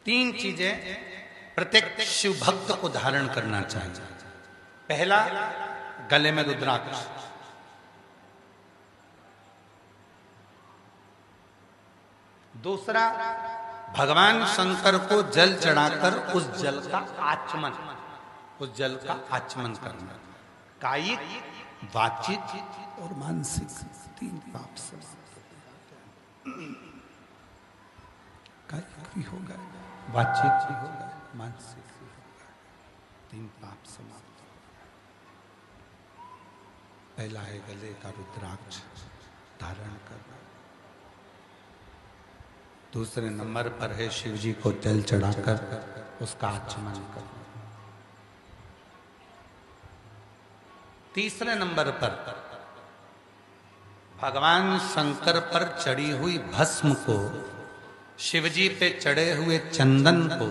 तीन चीजें प्रत्येक शिव भक्त को धारण करना चाहिए। पहला, गले में रुद्राक्ष। दूसरा, भगवान शंकर को जल चढ़ाकर उस जल का आचमन करना। कायिक, वाचिक और मानसिक तीन पाप से कायिक भी होगा, वाचिक भी होगा, मानसिक भी होगा, तीन पाप समाप्त हो। पहला है गले का रुद्राक्ष धारण करना। दूसरे नंबर पर है शिव जी को जल चढ़ाकर उसका आचमन करना। तीसरे नंबर पर भगवान शंकर पर चढ़ी हुई भस्म को, शिवजी पे चढ़े हुए चंदन को,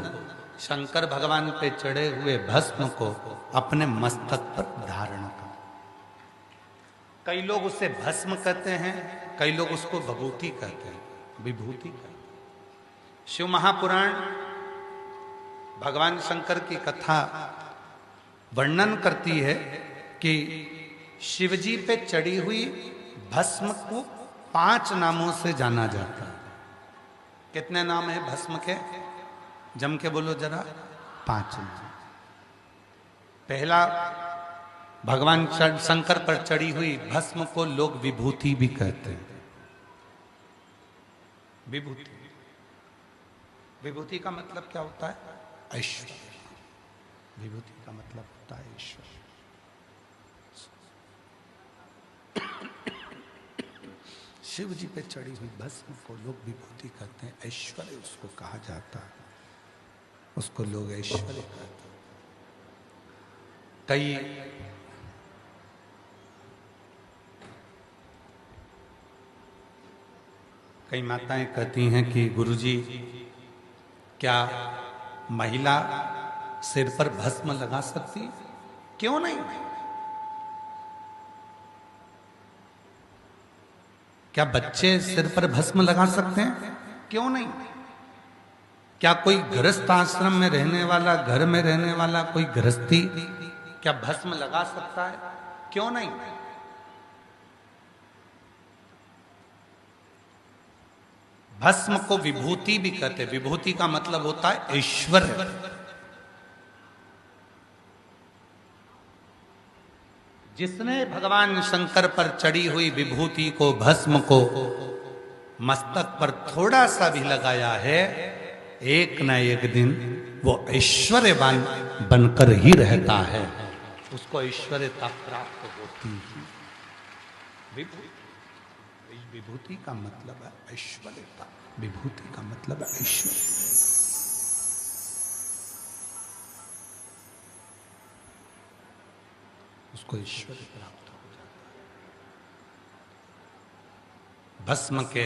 शंकर भगवान पे चढ़े हुए भस्म को अपने मस्तक पर धारण कर। कई लोग उसे भस्म कहते हैं, कई लोग उसको विभूति कहते हैं, विभूति कहते हैं। शिव महापुराण भगवान शंकर की कथा वर्णन करती है कि शिवजी पे चढ़ी हुई भस्म को 5 नामों से जाना जाता है। कितने नाम है भस्म के? जम के बोलो जरा। 5 नाम। पहला, भगवान शंकर पर चढ़ी हुई भस्म को लोग विभूति भी कहते हैं। विभूति, विभूति का मतलब क्या होता है? ऐश्वर्य। विभूति का मतलब होता है ऐश्वर्य। शिव जी पे चढ़ी हुई भस्म को लोग विभूति कहते हैं, ऐश्वर्य उसको कहा जाता है, उसको लोग ऐश्वर्य कहते हैं। कई माताएं कहती हैं कि गुरुजी, क्या महिला सिर पर भस्म लगा सकती? क्यों नहीं? क्या बच्चे सिर पर भस्म लगा सकते हैं? क्यों नहीं? क्या कोई गृहस्थ आश्रम में रहने वाला, घर में रहने वाला कोई गृहस्थी क्या भस्म लगा सकता है? क्यों नहीं? भस्म को विभूति भी कहते हैं। विभूति का मतलब होता है ऐश्वर्य। जिसने भगवान शंकर पर चढ़ी हुई विभूति को, भस्म को मस्तक पर थोड़ा सा भी लगाया है, एक न एक दिन वो ऐश्वर्यवान बनकर ही रहता है, उसको ऐश्वर्यता प्राप्त होती है। विभूति का मतलब है ऐश्वर्यता, विभूति का मतलब है ऐश्वर्य। उसको ऐश्वर्य प्राप्त हो जाता है। भस्म के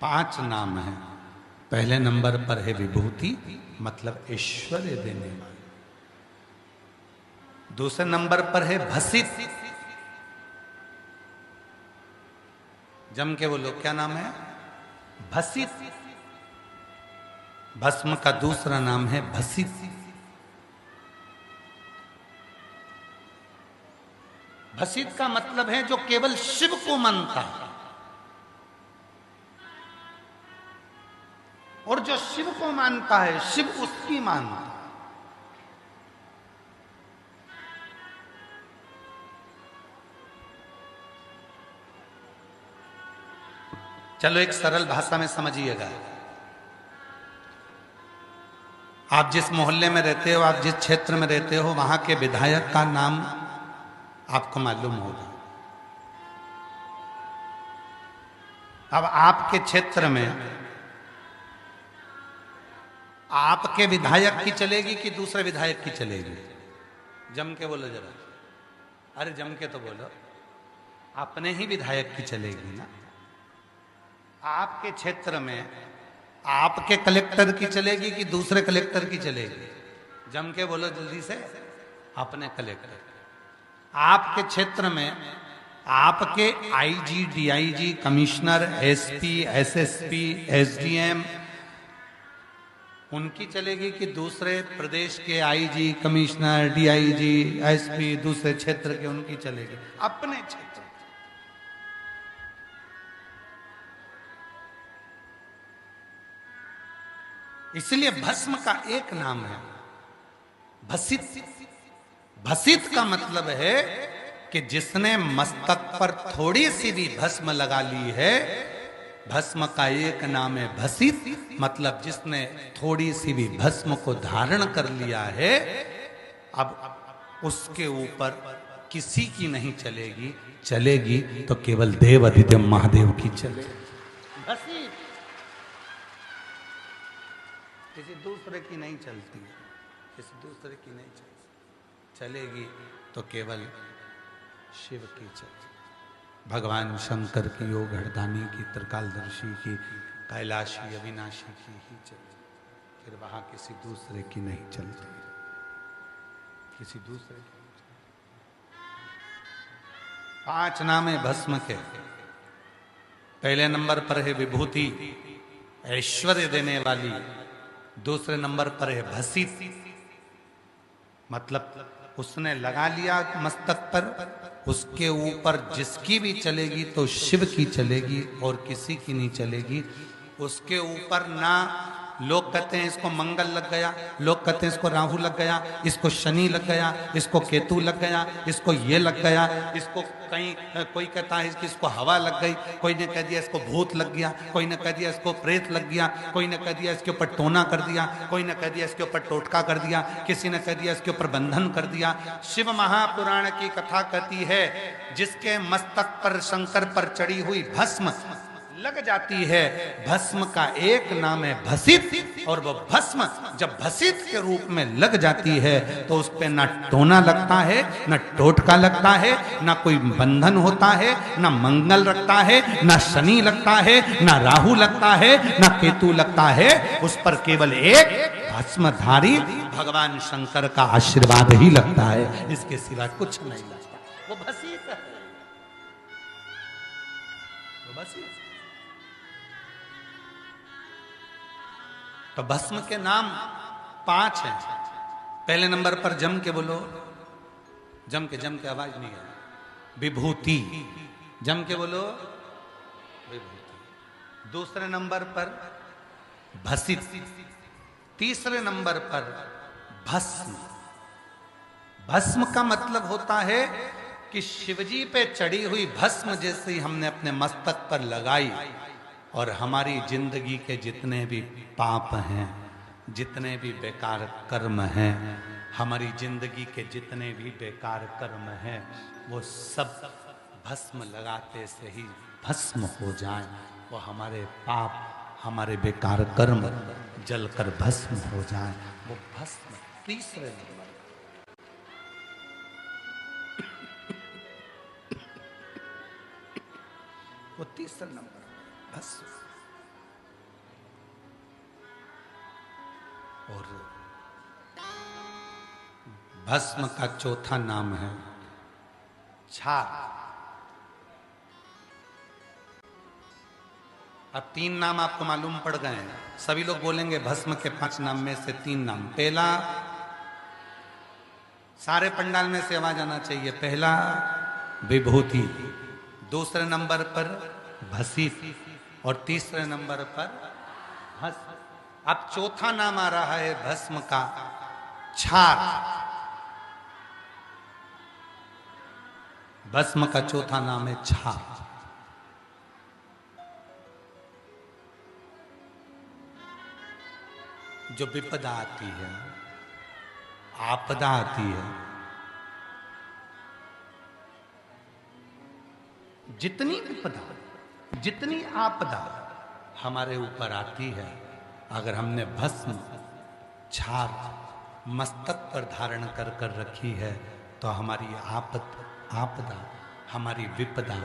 5 नाम हैं। पहले नंबर पर है विभूति, मतलब ऐश्वर्य देने वाली। दूसरे नंबर पर है भसित। जम के बोलो, क्या नाम है? भसित। भस्म का दूसरा नाम है भसित। भसित का मतलब है जो केवल शिव को मानता है, और जो शिव को मानता है, शिव उसकी मानता है। चलो एक सरल भाषा में समझिएगा। आप जिस मोहल्ले में रहते हो, आप जिस क्षेत्र में रहते हो, वहां के विधायक का नाम आपको मालूम होगा। अब आपके क्षेत्र में आपके विधायक की चलेगी कि दूसरे विधायक की चलेगी? जम के बोलो जरा। अरे जम के तो बोलो। अपने ही विधायक की चलेगी ना। आपके क्षेत्र में आपके कलेक्टर की चलेगी कि दूसरे कलेक्टर की चलेगी? जम के बोलो जल्दी से। अपने कलेक्टर। आपके क्षेत्र में आपके IG, DIG, commissioner, SP, SSP, SDM, उनकी चलेगी कि दूसरे प्रदेश के आईजी, कमिश्नर, डीआईजी, एसपी, दूसरे क्षेत्र के उनकी चलेगी? अपने क्षेत्र। इसलिए भस्म का एक नाम है भसित। भसित का मतलब है कि जिसने मस्तक पर थोड़ी सी भी भस्म लगा ली है, भस्म का एक नाम है भसित, मतलब जिसने थोड़ी सी भी भस्म को धारण कर लिया है, अब उसके ऊपर किसी की नहीं चलेगी, चलेगी तो केवल देवाधिदेव महादेव की चलेगी। भसित किसी दूसरे की नहीं चलती, किसी दूसरे की नहीं चलती, चलेगी तो केवल शिव की चलेगी। भगवान शंकर की, योग हरदानी की, त्रिकालदर्शी की, कैलाशी अविनाशी की ही चलती, फिर वहां किसी दूसरे की नहीं चलती, किसी दूसरे की नहीं चलती। 5 नाम है भस्म के। पहले नंबर पर है विभूति, ऐश्वर्य देने वाली। दूसरे नंबर पर है भसित, मतलब उसने लगा लिया मस्तक पर, उसके ऊपर जिसकी भी चलेगी तो शिव की चलेगी और किसी की नहीं चलेगी। उसके ऊपर ना लोग कहते हैं इसको मंगल लग गया, लोग कहते हैं इसको राहु लग गया, इसको शनि लग गया, इसको केतु लग गया, इसको ये लग गया, इसको कहीं कोई कहता है कि इसको हवा लग गई, कोई ने कह दिया इसको भूत लग गया, कोई ने कह दिया इसको प्रेत लग गया, कोई ने कह दिया इसके ऊपर टोना कर दिया, कोई ने कह दिया इसके ऊपर टोटका कर दिया, किसी ने कह दिया इसके ऊपर बंधन कर दिया। शिव महापुराण की कथा कहती है जिसके मस्तक पर शंकर पर चढ़ी हुई भस्म लग जाती है, भस्म का एक नाम है भसित। और वो भस्म जब भसित के रूप में लग जाती है तो उस पे ना टोना लगता है, ना टोटका लगता है, ना कोई बंधन होता है, ना मंगल लगता है, ना शनि लगता है, ना राहु लगता है, ना केतु लगता है। उस पर केवल एक भस्मधारी भगवान शंकर का आशीर्वाद ही लगता है, इसके सिवा कुछ नहीं लगता। वो भसित है, वो भसित। तो भस्म के नाम 5 हैं। पहले नंबर पर जम के बोलो, जम के आवाज नहीं है। विभूति, जम के बोलो विभूति। दूसरे नंबर पर भसित, तीसरे नंबर पर भस्म। भस्म का मतलब होता है कि शिवजी पे चढ़ी हुई भस्म जैसे ही हमने अपने मस्तक पर लगाई और हमारी जिंदगी के जितने भी पाप हैं, जितने भी बेकार कर्म हैं, हमारी जिंदगी के जितने भी बेकार कर्म हैं, वो सब भस्म लगाते से ही भस्म हो जाए। वो हमारे पाप, हमारे बेकार कर्म जलकर भस्म हो जाए। वो भस्म तीसरे नंबर, वो तीसरे नंबर भस्म। और भस्म का चौथा नाम है छार। अब 3 नाम आपको मालूम पड़ गए हैं। सभी लोग बोलेंगे भस्म के 5 नाम में से 3 नाम। पहला, सारे पंडाल में से आवाज आना चाहिए, पहला विभूति, दूसरे नंबर पर भसित और तीसरे नंबर पर भस्म। अब चौथा नाम आ रहा है भस्म का छार। भस्म का चौथा नाम है छार। जो विपदा आती है, आपदा आती है, जितनी विपदा, जितनी आपदा हमारे ऊपर आती है, अगर हमने भस्म छार मस्तक पर धारण कर कर रखी है तो हमारी आपदा, हमारी विपदा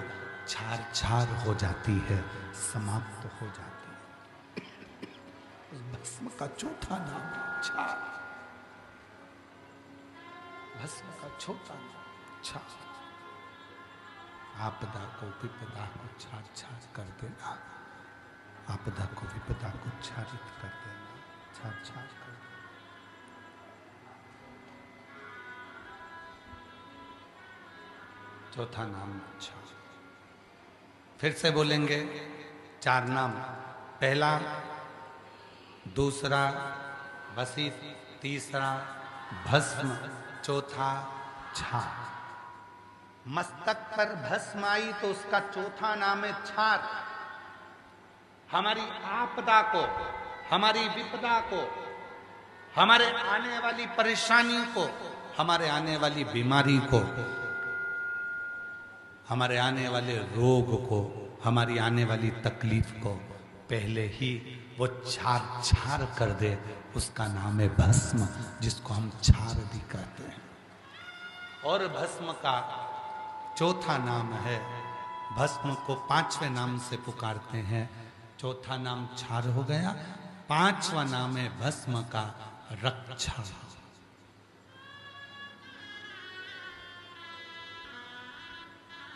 छार छार हो जाती है, समाप्त हो जाती है। उस भस्म का चौथा नाम छार। भस्म का चौथा नाम छार। आपदा को, विपदा को छार छार कर देना, आपदा को, विपदा को छारित कर देना। छार छार कर। चौथा नाम अच्छा। फिर से बोलेंगे 4 नाम। पहला, दूसरा वसित, तीसरा भस्म, चौथा छार। मस्तक पर भस्म आई तो उसका चौथा नाम है छार। हमारी आपदा को, हमारी विपदा को, हमारे आने वाली परेशानियों को, हमारे आने वाली बीमारी को, हमारे आने वाले रोग को, हमारी आने वाली तकलीफ को पहले ही वो छार छार कर दे, उसका नाम है भस्म, जिसको हम छार भी कहते हैं। और भस्म का चौथा नाम है, भस्म को 5वें नाम से पुकारते हैं। चौथा नाम छार हो गया, 5वां नाम है भस्म का रक्षा।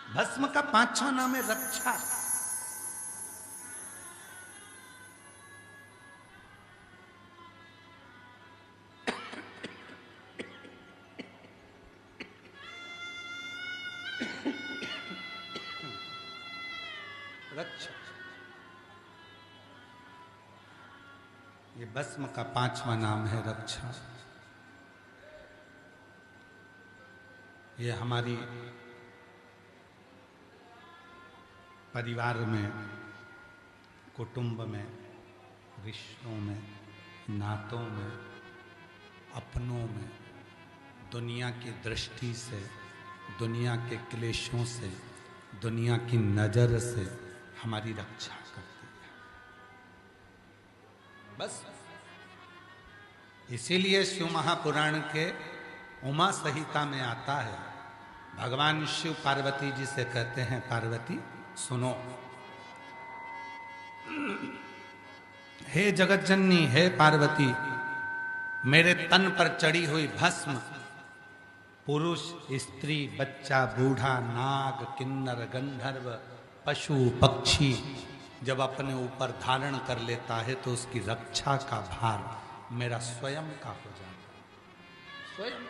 भस्म का 5वां नाम है रक्षा। रक्षा, ये भस्म का 5वां नाम है रक्षा। ये हमारी परिवार में, कुटुंब में, रिश्तों में, नातों में, अपनों में, दुनिया की दृष्टि से, दुनिया के क्लेशों से, दुनिया की नजर से हमारी रक्षा करती है। बस इसीलिए शिव महापुराण के उमा संहिता में आता है, भगवान शिव पार्वती जी से कहते हैं, पार्वती सुनो, हे जगत जननी, हे पार्वती, मेरे तन पर चढ़ी हुई भस्म पुरुष, स्त्री, बच्चा, बूढ़ा, नाग, किन्नर, गंधर्व, पशु, पक्षी जब अपने ऊपर धारण कर लेता है तो उसकी रक्षा का भार मेरा स्वयं का हो जाता है। स्वयं